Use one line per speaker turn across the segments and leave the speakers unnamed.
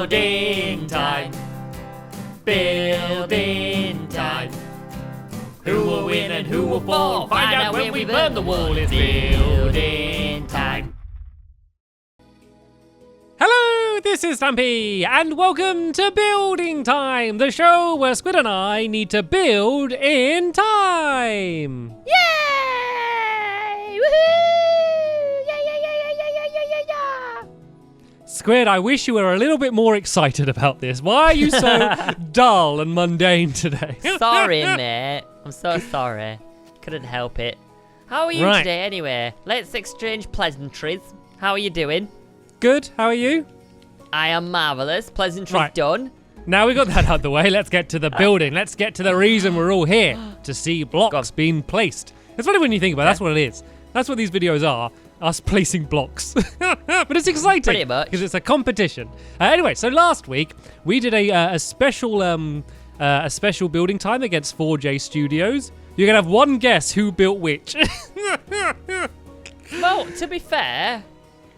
Building time. Building time. Who will win and who will fall? Find out when we burn the wall. It's building time.
Hello, this is Stampy, and welcome to Building Time, the show where Squid and I need to build in time.
Yay! Woohoo! Yeah.
Squid, I wish you were a little bit more excited about this. Why are you so dull and mundane today?
Sorry, mate. I'm so sorry. Couldn't help it. How are you today, anyway? Let's exchange pleasantries. How are you doing?
Good, how are you?
I am marvellous. Pleasantries done.
Now we got that out of the way, let's get to the building. Let's get to the reason we're all here, to see blocks being placed. It's funny when you think about it, that's what it is. That's what these videos are, us placing blocks. But it's exciting.
Pretty much.
Because it's a competition. Anyway, so last week, we did a special building time against 4J Studios. You're going to have one guess who built which.
Well, to be fair...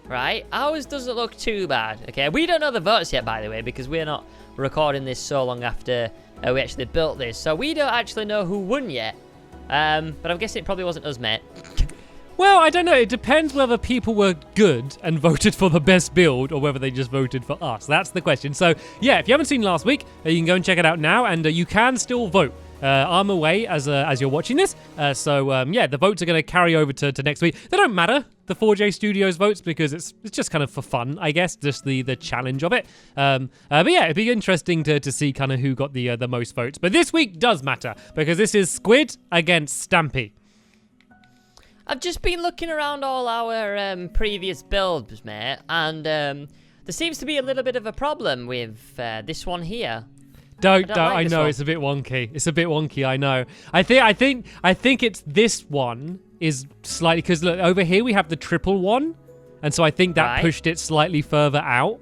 Right, ours doesn't look too bad. Okay, we don't know the votes yet, by the way, because we're not recording this so long after we actually built this. So we don't actually know who won yet. But I'm guessing it probably wasn't us, mate.
Well, I don't know. It depends whether people were good and voted for the best build or whether they just voted for us. That's the question. So, yeah, if you haven't seen last week, you can go and check it out now, and you can still vote. I'm away as you're watching this. Yeah, the votes are going to carry over to next week. They don't matter, the 4J Studios votes, because it's just kind of for fun, I guess, just the challenge of it. But yeah, it'd be interesting to see kind of who got the most votes. But this week does matter, because this is Squid against Stampy.
I've just been looking around all our previous builds, mate, and there seems to be a little bit of a problem with this one here.
Don't. I know it's a bit wonky. It's a bit wonky. I know. I think it's this one is slightly, because look over here we have the triple one, and so I think that pushed it slightly further out.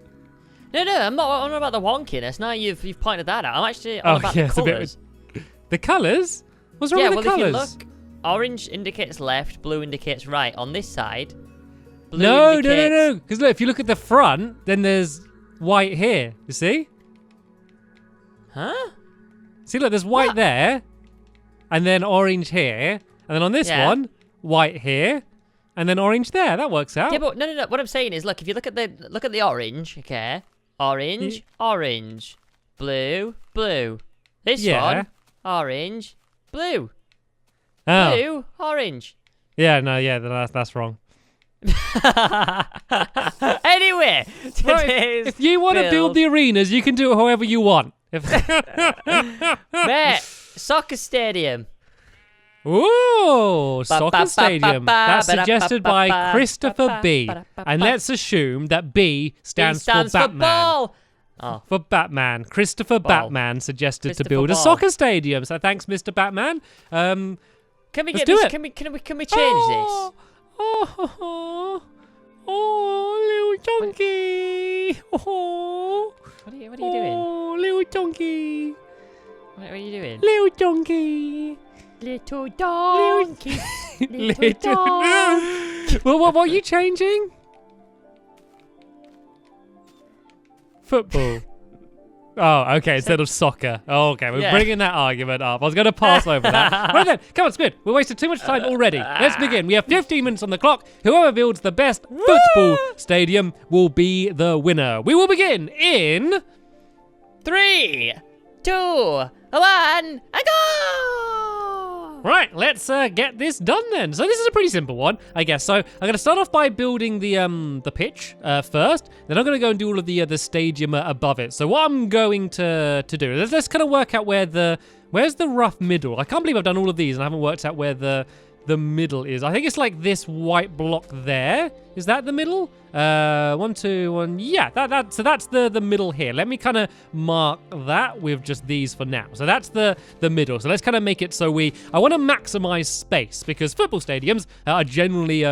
No, I'm not on about the wonkiness. Now you've pointed that out. I'm actually on about the colours.
The colours? What's wrong with the colours?
If you look, orange indicates left, blue indicates right. On this side, blue
No.
indicates...
Because look, if you look at the front, then there's white here. You see?
Huh?
See, look, there's white there, and then orange here, and then on this one, white here, and then orange there. That works out.
Yeah, but no. What I'm saying is, look, if you look at the orange, okay, orange, blue. This one, orange, blue.
Oh.
Blue, orange.
Yeah, that's wrong.
Anyway,
if you want to build the arenas, you can do it however you want.
Mate, soccer stadium.
Ooh, soccer stadium. That's suggested by Christopher B. And let's assume that B stands for Batman.
Ball.
For Batman. Christopher Batman suggested to build a soccer stadium. So thanks, Mr. Batman.
Can we
let's
get
do
this?
it.
Can we change this?
Little donkey.
What are you doing?
Oh, little donkey.
What are you doing?
Little donkey.
Little donkey.
Little donkey. Well, what are you changing? Football. Oh, okay, instead of soccer. Oh, okay, we're bringing that argument up. I was going to pass over that. Right then, come on, Squid. We've wasted too much time already. Let's begin. We have 15 minutes on the clock. Whoever builds the best football stadium will be the winner. We will begin in...
3, 2, 1, and go!
Right, let's get this done then. So this is a pretty simple one, I guess. So I'm going to start off by building the pitch first. Then I'm going to go and do all of the stadium above it. So what I'm going to do, let's kind of work out where's the rough middle. I can't believe I've done all of these and I haven't worked out where the middle is. I think it's like this white block there. Is that the middle? 1, 2, 1. Yeah, so that's the middle here. Let me kind of mark that with just these for now. So that's the middle. So let's kind of make it so I want to maximize space, because football stadiums are generally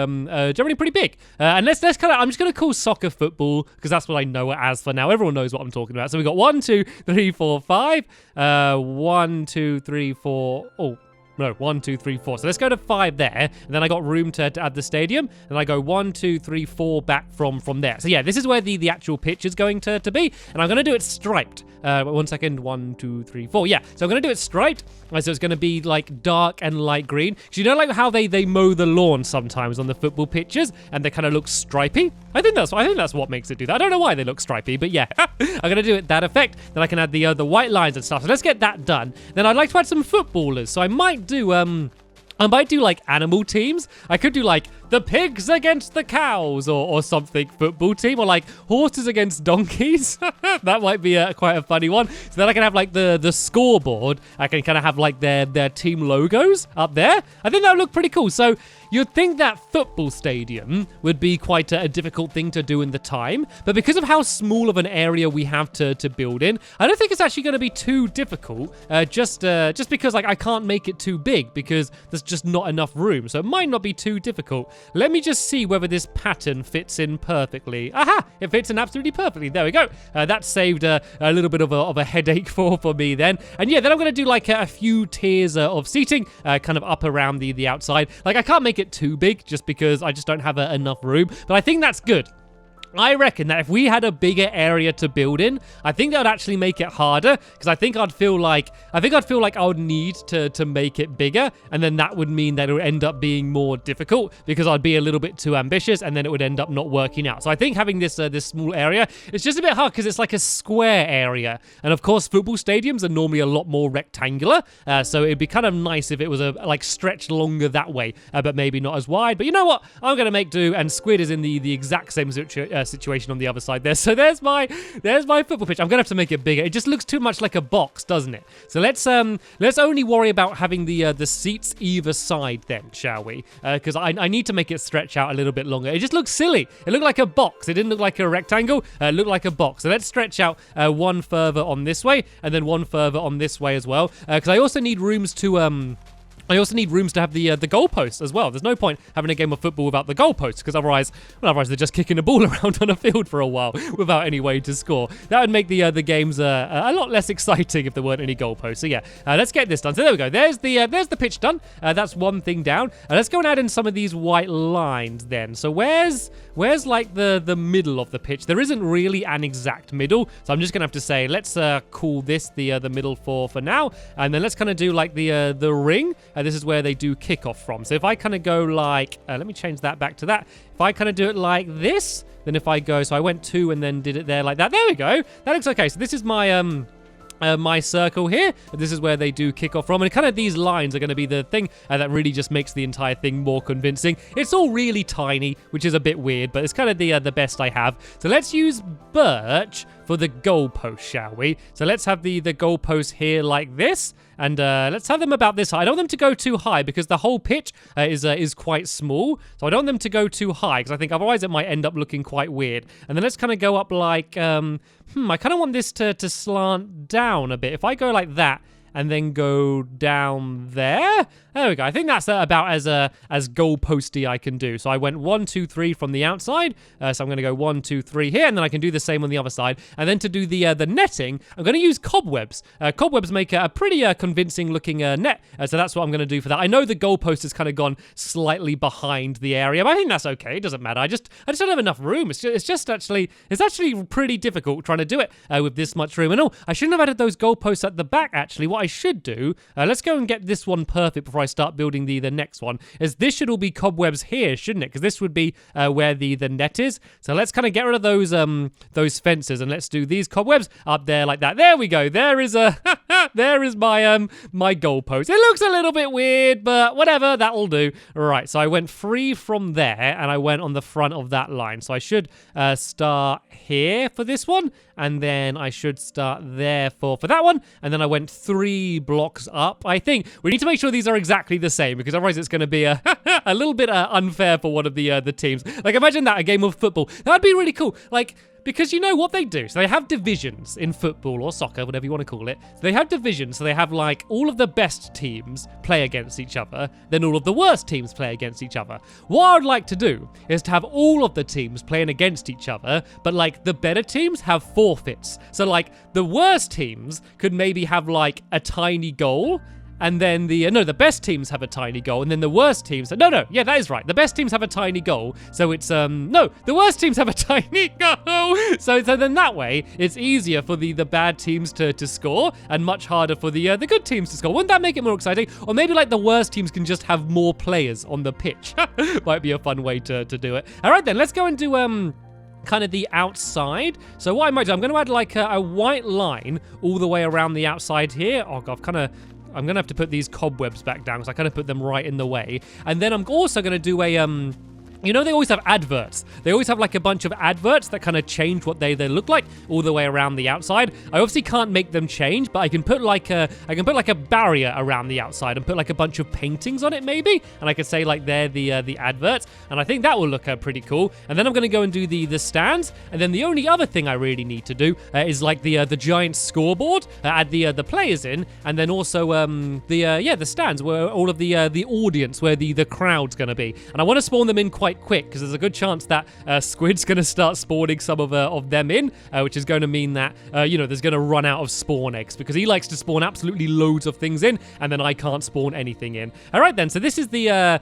pretty big. And let's kind of, I'm just going to call soccer football because that's what I know it as for now. Everyone knows what I'm talking about. So we've got 1, 2, 3, 4, 5. 1, 2, 3, 4. Oh, No, 1, 2, 3, 4. So let's go to 5 there. And then I got room to add the stadium. And I go 1, 2, 3, 4 back from there. So yeah, this is where the actual pitch is going to be. And I'm going to do it striped. 1 second. 1, 2, 3, 4. Yeah, so I'm going to do it striped. So it's going to be like dark and light green. Because you know like how they mow the lawn sometimes on the football pitches and they kind of look stripy? I think that's what makes it do that. I don't know why they look stripy, but yeah. I'm going to do it that effect. Then I can add the white lines and stuff. So let's get that done. Then I'd like to add some footballers. So I might do like animal teams. I could do like the pigs against the cows or something football team, or like horses against donkeys. That might be quite a funny one. So then I can have like the scoreboard. I can kind of have like their team logos up there. I think that would look pretty cool. So you'd think that football stadium would be quite a difficult thing to do in the time, but because of how small of an area we have to build in, I don't think it's actually going to be too difficult. Just because like I can't make it too big because there's just not enough room. So it might not be too difficult. Let me just see whether this pattern fits in perfectly. Aha! It fits in absolutely perfectly. There we go. That saved a little bit of a headache for me then. And yeah, then I'm going to do like a few tiers of seating kind of up around the outside. Like I can't make it too big just because I just don't have enough room. But I think that's good. I reckon that if we had a bigger area to build in, I think that would actually make it harder, because I think I'd feel like I would need to make it bigger, and then that would mean that it would end up being more difficult because I'd be a little bit too ambitious, and then it would end up not working out. So I think having this small area, it's just a bit hard because it's like a square area, and of course football stadiums are normally a lot more rectangular, so it'd be kind of nice if it was like stretched longer that way, but maybe not as wide. But you know what? I'm gonna make do, and Squid is in the exact same situation on the other side there. So there's my football pitch. I'm gonna have to make it bigger. It just looks too much like a box, doesn't it? So let's only worry about having the seats either side then, shall we? Because I need to make it stretch out a little bit longer. It just looks silly. It looked like a box. It didn't look like a rectangle. It looked like a box. So let's stretch out one further on this way and then one further on this way as well. Because I also need rooms to have the goalposts as well. There's no point having a game of football without the goalposts, because otherwise they're just kicking a ball around on a field for a while without any way to score. That would make the games a lot less exciting if there weren't any goalposts. So yeah, let's get this done. So there we go. There's the pitch done. That's one thing down. Let's go and add in some of these white lines then. So where's like the middle of the pitch? There isn't really an exact middle, so I'm just gonna have to say let's call this the middle for now, and then let's kind of do like the ring. This is where they do kickoff from. So if I kind of go like, let me change that back to that. If I kind of do it like this, then if I go, so I went 2 and then did it there like that. There we go. That looks okay. So this is my my circle here. This is where they do kick off from, and kind of these lines are going to be the thing that really just makes the entire thing more convincing. It's all really tiny, which is a bit weird, but it's kind of the best I have. So let's use birch for the goalpost, shall we? So let's have the goalpost here like this, and let's have them about this high. I don't want them to go too high because the whole pitch is quite small, so I don't want them to go too high because I think otherwise it might end up looking quite weird. And then let's kind of go up like, I kind of want this to slant down a bit. If I go like that and then go down there. There we go. I think that's about as goalposty I can do. So I went 1, 2, 3 from the outside. So I'm going to go 1, 2, 3 here, and then I can do the same on the other side. And then to do the netting, I'm going to use cobwebs. Cobwebs make a pretty convincing looking net. So that's what I'm going to do for that. I know the goalpost has kind of gone slightly behind the area, but I think that's okay. It doesn't matter. I just don't have enough room. It's actually pretty difficult trying to do it with this much room. And oh, I shouldn't have added those goalposts at the back. Actually, what I should do, let's go and get this one perfect before I start building the next one, is this should all be cobwebs here, shouldn't it? Because this would be where the net is. So let's kind of get rid of those fences, and let's do these cobwebs up there like that. There we go. There is there is my my goalpost. It looks a little bit weird, but whatever, that'll do. Right, so I went 3 from there, and I went on the front of that line. So I should start here for this one, and then I should start there for that one, and then I went 3 blocks up. I think we need to make sure these are exactly the same, because otherwise it's going to be a little bit unfair for one of the teams. Like, imagine that, a game of football. That'd be really cool. Like, because you know what they do? So they have divisions in football or soccer, whatever you want to call it. So they have divisions. So they have like all of the best teams play against each other. Then all of the worst teams play against each other. What I would like to do is to have all of the teams playing against each other, but like the better teams have forfeits. So like the worst teams could maybe have like a tiny goal, and then the best teams have a tiny goal, and then the worst teams. No, yeah, that is right. The best teams have a tiny goal, so it's no, the worst teams have a tiny goal. So then that way, it's easier for the bad teams to score, and much harder for the good teams to score. Wouldn't that make it more exciting? Or maybe like the worst teams can just have more players on the pitch. Might be a fun way to do it. All right then, let's go and do kind of the outside. So what I might do, I'm going to add like a white line all the way around the outside here. Oh god, I'm going to have to put these cobwebs back down because I kind of put them right in the way. And then I'm also going to do a you know, they always have adverts. They always have like a bunch of adverts that kind of change what they look like all the way around the outside. I obviously can't make them change, but I can put like a barrier around the outside and put like a bunch of paintings on it maybe, and I could say like they're the adverts, and I think that will look pretty cool. And then I'm going to go and do the stands, and then the only other thing I really need to do is like the giant scoreboard, add the players in, and then also the stands where all of the audience, where the crowd's going to be. And I want to spawn them in quite quick because there's a good chance that Squid's going to start spawning some of them in, which is going to mean that there's going to run out of spawn eggs because he likes to spawn absolutely loads of things in, and then I can't spawn anything in. All right then, so this is the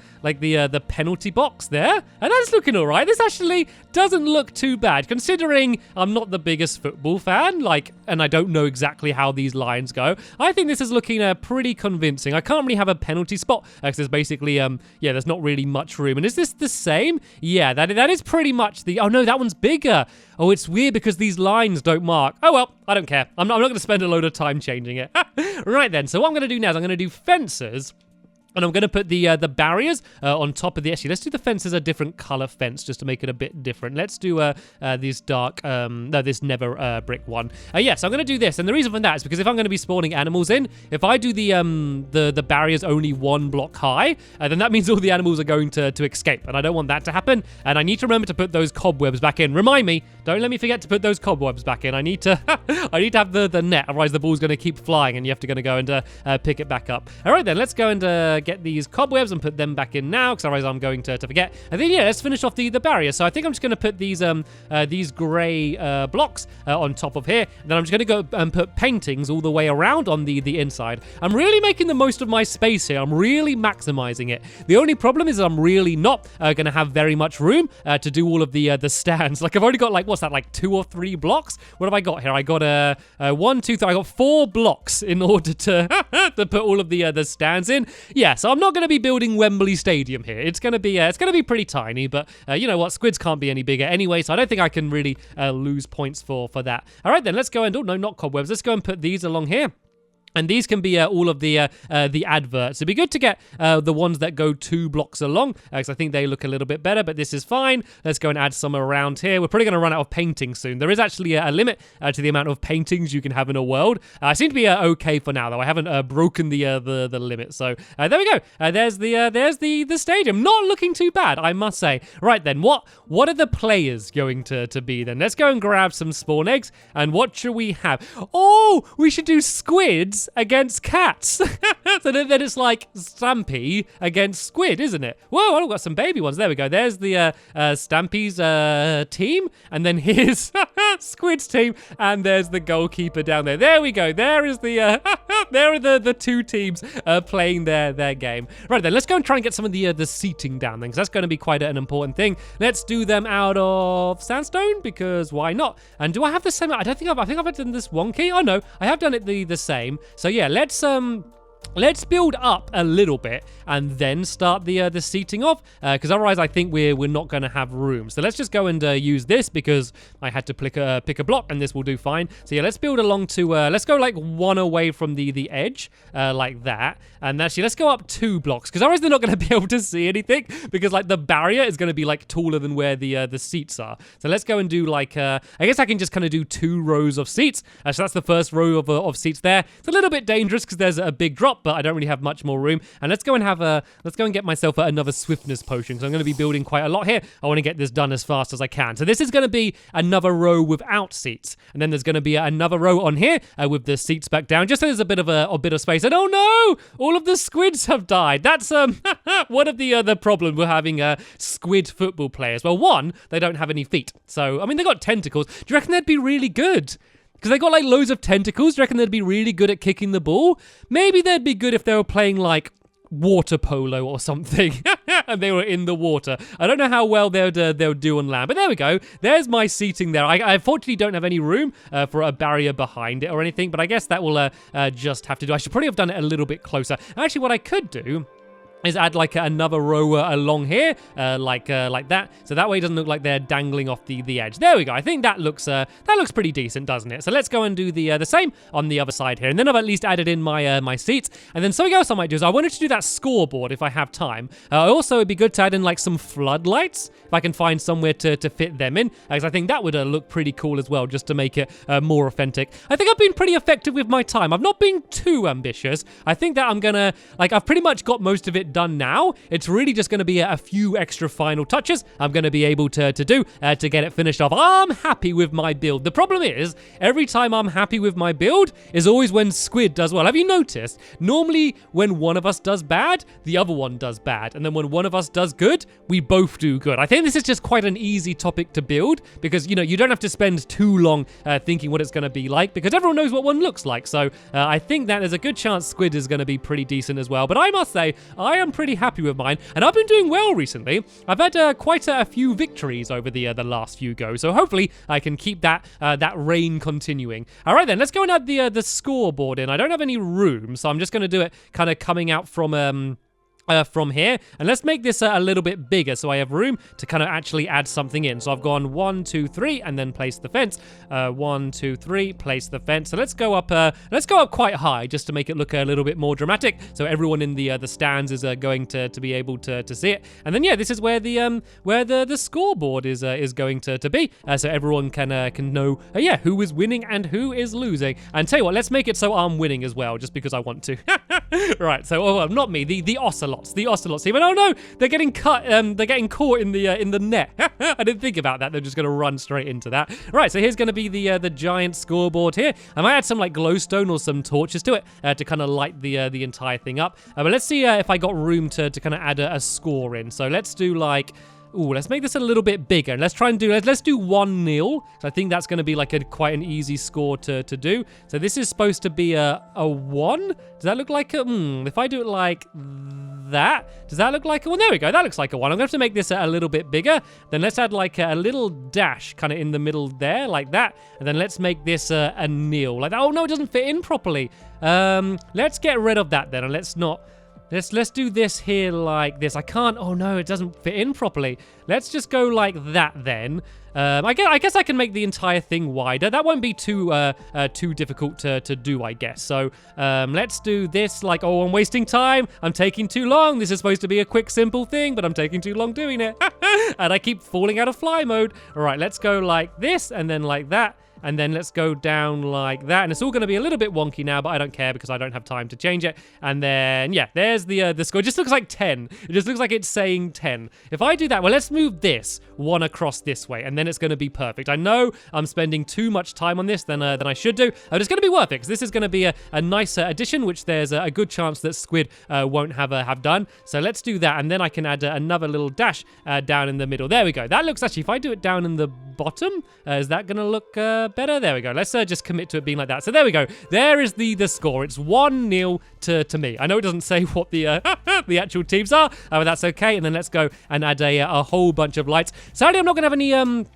penalty box there, and that's looking all right. This actually doesn't look too bad considering I'm not the biggest football fan, and I don't know exactly how these lines go. I think this is looking pretty convincing. I can't really have a penalty spot because there's basically there's not really much room. And is this the same? Yeah, that is pretty much the... Oh no, that one's bigger. Oh, it's weird because these lines don't mark. Oh well, I don't care. I'm not going to spend a load of time changing it. Right then, so what I'm going to do now is I'm going to do fences. And I'm going to put the barriers on top of the... Actually, let's do the fences a different color fence just to make it a bit different. Let's do this dark... this never brick one. Yeah, so I'm going to do this. And the reason for that is because if I'm going to be spawning animals in, if I do the barriers only 1 block high, then that means all the animals are going to escape. And I don't want that to happen. And I need to remember to put those cobwebs back in. Remind me, don't let me forget to put those cobwebs back in. I need to have the net, otherwise the ball's going to keep flying and you have to go and pick it back up. All right, then, let's go and get these cobwebs and put them back in now, because otherwise I'm going to forget. And then let's finish off the barrier. So I think I'm just going to put these grey blocks on top of here. And then I'm just going to go and put paintings all the way around on the inside. I'm really making the most of my space here. I'm really maximizing it. The only problem is that I'm really not going to have very much room to do all of the stands. Like I've only got like, what's that, like 2 or 3 blocks? What have I got here? I got 1, 2, 3. I got 4 blocks in order to put all of the stands in. Yeah, so I'm not going to be building Wembley Stadium here. It's going to be pretty tiny, but you know what? Squids can't be any bigger anyway, so I don't think I can really lose points for that. All right, then let's go and... Oh, no, not cobwebs. Let's go and put these along here. And these can be all of the adverts. It'd be good to get the ones that go 2 blocks along, because I think they look a little bit better, but this is fine. Let's go and add some around here. We're probably going to run out of paintings soon. There is actually a limit to the amount of paintings you can have in a world. I seem to be okay for now, though. I haven't broken the limit. So there we go. There's the stadium. Not looking too bad, I must say. Right then, what are the players going to be then? Let's go and grab some spawn eggs. And what should we have? Oh, we should do squids against cats. So then it's like Stampy against Squid, isn't it? Whoa, I've got some baby ones. There we go. There's the Stampy's team, and then here's Squid's team, and there's the goalkeeper down there. There we go. There is the there are the 2 teams playing their game. Right then, let's go and try and get some of the seating down then, because that's going to be quite an important thing. Let's do them out of sandstone, because why not? And do I have the same? I think I've done this wonky. Oh no, I have done it the same. So yeah, let's build up a little bit and then start the seating off, because otherwise I think we're not going to have room. So let's just go and use this, because I had to pick a block, and this will do fine. So yeah, let's build along to let's go like 1 away from the edge, like that. And actually, let's go up 2 blocks, because otherwise they're not going to be able to see anything, because like the barrier is going to be like taller than where the seats are. So let's go and do like I guess I can just kind of do 2 rows of seats. So that's the first row of seats there. It's a little bit dangerous because there's a big drop, but I don't really have much more room. And let's go and get myself another swiftness potion, because I'm going to be building quite a lot here. I want to get this done as fast as I can. So this is going to be another row without seats, and then there's going to be another row on here with the seats back down, just so there's a bit of space. And oh no, all of the squids have died. That's one of the problem with having squid football players. Well, one, they don't have any feet. So I mean, they got tentacles. Do you reckon they'd be really good? Because they got like loads of tentacles. Do you reckon they'd be really good at kicking the ball? Maybe they'd be good if they were playing like water polo or something and they were in the water. I don't know how well they would do on land, but there we go. There's my seating there. I unfortunately don't have any room for a barrier behind it or anything, but I guess that will just have to do. I should probably have done it a little bit closer. Actually, what I could do is add like another row along here, like that. So that way it doesn't look like they're dangling off the edge. There we go. I think that looks pretty decent, doesn't it? So let's go and do the same on the other side here. And then I've at least added in my my seats. And then something else I might do is I wanted to do that scoreboard if I have time. Also, it'd be good to add in like some floodlights if I can find somewhere to fit them in, because I think that would look pretty cool as well, just to make it more authentic. I think I've been pretty effective with my time. I've not been too ambitious. I think that I'm gonna, like, I've pretty much got most of it done now. It's really just going to be a few extra final touches I'm going to be able to do to get it finished off. I'm happy with my build. The problem is, every time I'm happy with my build is always when Squid does well. Have you noticed? Normally, when one of us does bad, the other one does bad. And then when one of us does good, we both do good. I think this is just quite an easy topic to build because, you know, you don't have to spend too long thinking what it's going to be like because everyone knows what one looks like. So I think that there's a good chance Squid is going to be pretty decent as well. But I must say, I am pretty happy with mine, and I've been doing well recently. I've had quite a few victories over the last few goes, so hopefully I can keep that reign continuing. All right then, let's go and add the scoreboard in. I don't have any room, so I'm just going to do it kind of coming out from here, and let's make this a little bit bigger so I have room to kind of actually add something in. So I've gone 1, 2, 3, and then place the fence. 1, 2, 3, place the fence. So let's go up quite high just to make it look a little bit more dramatic. So everyone in the stands is going to be able to see it. And then yeah, this is where the scoreboard is going to be, so everyone can know who is winning and who is losing. And tell you what, let's make it so I'm winning as well, just because I want to. Right. So not me, the ocelots. The ocelots team. And oh no, they're getting cut. They're getting caught in the net. I didn't think about that. They're just going to run straight into that. Right, so here's going to be the giant scoreboard here. I might add some like glowstone or some torches to it to kind of light the entire thing up. But let's see if I got room to kind of add a score in. So let's do like, let's make this a little bit bigger. Let's try and do, let's do 1-0. So I think that's going to be like quite an easy score to do. So this is supposed to be a 1. Does that look like a, if I do it like that, does that look like a, well, there we go. That looks like a 1. I'm going to have to make this a little bit bigger. Then let's add like a little dash kind of in the middle there, like that. And then let's make this a 0, like that. Oh no, it doesn't fit in properly. Let's get rid of that then, and let's not. Let's do this here like this. I can't. Oh no, it doesn't fit in properly. Let's just go like that then. I guess I can make the entire thing wider. That won't be too difficult to do, I guess. So let's do this like, oh, I'm wasting time. I'm taking too long. This is supposed to be a quick, simple thing, but I'm taking too long doing it. And I keep falling out of fly mode. All right, let's go like this and then like that. And then let's go down like that. And it's all going to be a little bit wonky now, but I don't care because I don't have time to change it. And then, yeah, there's the score. It just looks like 10. It just looks like it's saying 10. If I do that, well, let's move this 1 across this way, and then it's going to be perfect. I know I'm spending too much time on this than I should do, but it's going to be worth it because this is going to be a nicer addition, which there's a good chance that Squid won't have done. So let's do that, and then I can add another little dash down in the middle. There we go. That looks actually, if I do it down in the bottom, is that going to look better? There we go. Let's just commit to it being like that. So there we go. There is the score. It's 1-0 to me. I know it doesn't say what the the actual teams are, but that's okay. And then let's go and add a whole bunch of lights. Sadly, I'm not going to have any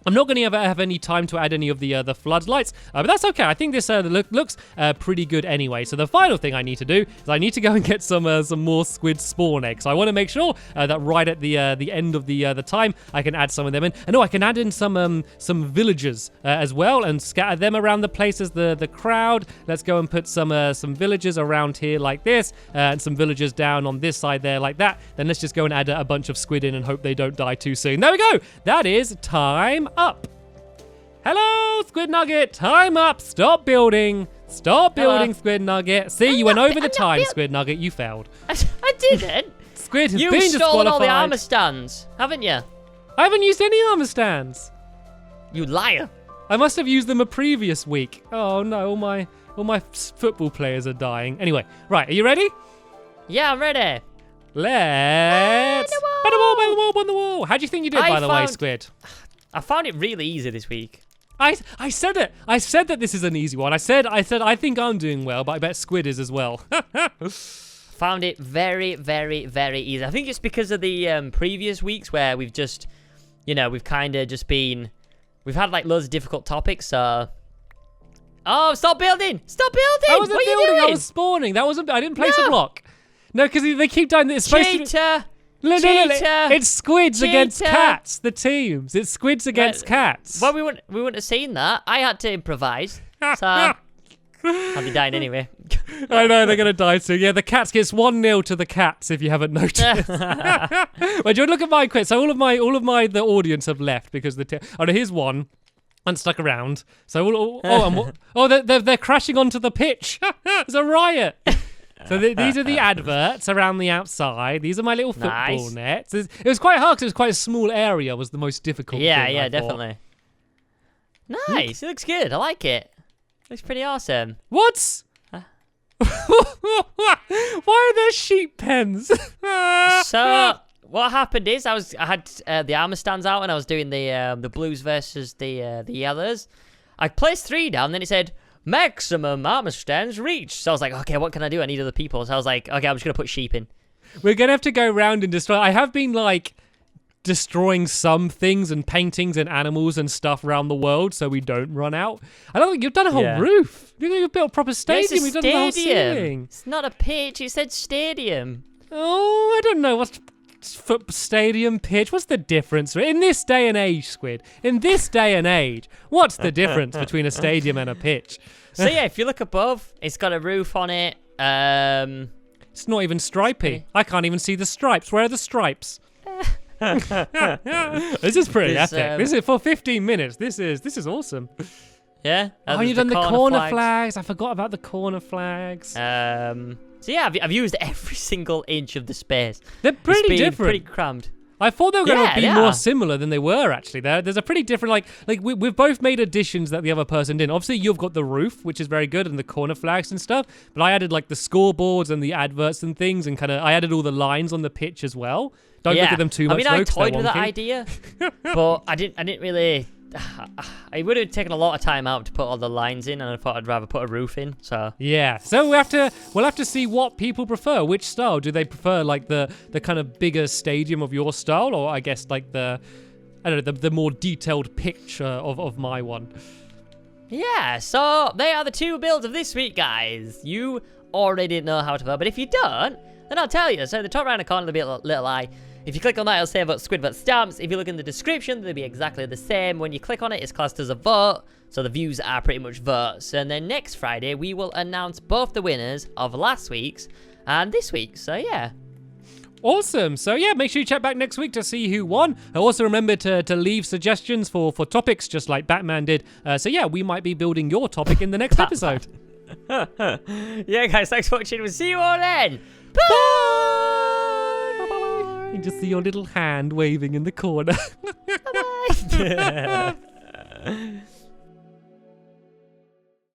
I'm not going to have any time to add any of the floodlights, but that's okay. I think this looks pretty good anyway. So the final thing I need to do is I need to go and get some more squid spawn eggs. So I want to make sure that right at the end of the time I can add some of them in. And I can add in some villagers as well and scatter them around the place as the crowd. Let's go and put some villagers around here like this, and some villagers down on this side there like that. Then let's just go and add a bunch of squid in and hope they don't die too soon. There we go. That is time up. Hello, Squid Nugget. Time up. Stop building. Stop building, Squid Nugget. See, you went over the time, Squid Nugget. You failed.
I didn't.
Squid has been disqualified.
You've stolen all the armor stands, haven't you?
I haven't used any armor stands.
You liar.
I must have used them a previous week. Oh no, all my football players are dying. Anyway, right, are you ready?
Yeah, I'm ready.
Let's... By the wall. How do you think you did, by the way, Squid?
I found it really easy this week.
I said it. I said that this is an easy one. I said I think I'm doing well, but I bet Squid is as well.
Found it very, very, very easy. I think it's because of the previous weeks where we've just, we've kind of just been, we've had like loads of difficult topics. So, oh, stop building! Stop building!
I wasn't
what
building.
Are you doing?
I was spawning. That wasn't. I didn't place a block. No, because they keep doing this.
Cheater!
No,
Cheater!
it's squids against
Cheater!
cats. The teams. It's squids against cats.
Well, we wouldn't have seen that. I had to improvise. So I'll be dying anyway.
I know they're gonna die soon. Yeah, the cats gets 1-0 to the cats if you haven't noticed. Well, do you look at my quiz? So all of my the audience have left because no, here's one. And stuck around. So they're crashing onto the pitch. It's a riot. So these are the adverts around the outside. These are my little football nets. It was quite hard because it was quite a small area. Was the most difficult.
Yeah,
thing,
yeah, definitely. Nice. It looks good. I like it. Looks pretty awesome.
What? Why are there sheep pens?
So what happened is I had the armor stands out and I was doing the blues versus the yellows. I placed 3 down, then it said maximum armor stands reached. So I was like, okay, what can I do? I need other people. So I was like, okay, I'm just gonna put sheep in.
We're gonna have to go around and destroy. I have been like destroying some things and paintings and animals and stuff around the world so we don't run out. I don't think you've done a whole roof. You've built a proper stadium. You've done the whole ceiling.
It's not a pitch. It said stadium.
Oh, I don't know what's stadium pitch. What's the difference in this day and age, Squid? In this day and age, what's the difference between a stadium and a pitch?
So yeah, if you look above, it's got a roof on it.
It's not even stripy. I can't even see the stripes. Where are the stripes? This is pretty epic. This is for 15 minutes. This is awesome.
Yeah.
Oh, you've done the corner flags. I forgot about the corner flags.
So yeah, I've used every single inch of the space.
They're pretty different.
Pretty crammed.
I thought they were going to be more similar than they were, actually. There's a pretty different, we've both made additions that the other person didn't. Obviously, you've got the roof, which is very good, and the corner flags and stuff. But I added, the scoreboards and the adverts and things, and I added all the lines on the pitch as well. Don't look at them too much,
I toyed with that idea, but I didn't really... I would have taken a lot of time out to put all the lines in, and I thought I'd rather put a roof in. So
yeah, so we'll have to see what people prefer. Which style do they prefer? Like the kind of bigger stadium of your style, or I guess the more detailed picture of my one.
Yeah, so they are the 2 builds of this week, guys. You already know how to vote, but if you don't, then I'll tell you. So the top right corner, there'll be a little eye. If you click on that, it'll say vote Squid vote Stamps. If you look in the description, they'll be exactly the same. When you click on it, it's classed as a vote. So the views are pretty much votes. And then next Friday, we will announce both the winners of last week's and this week's. So yeah.
Awesome. So yeah, make sure you check back next week to see who won. Also remember to leave suggestions for topics, just like Batman did. So yeah, we might be building your topic in the next episode.
Yeah, guys, thanks for watching. We'll see you all then. Bye!
You just see your little hand waving in the corner.
Bye-bye.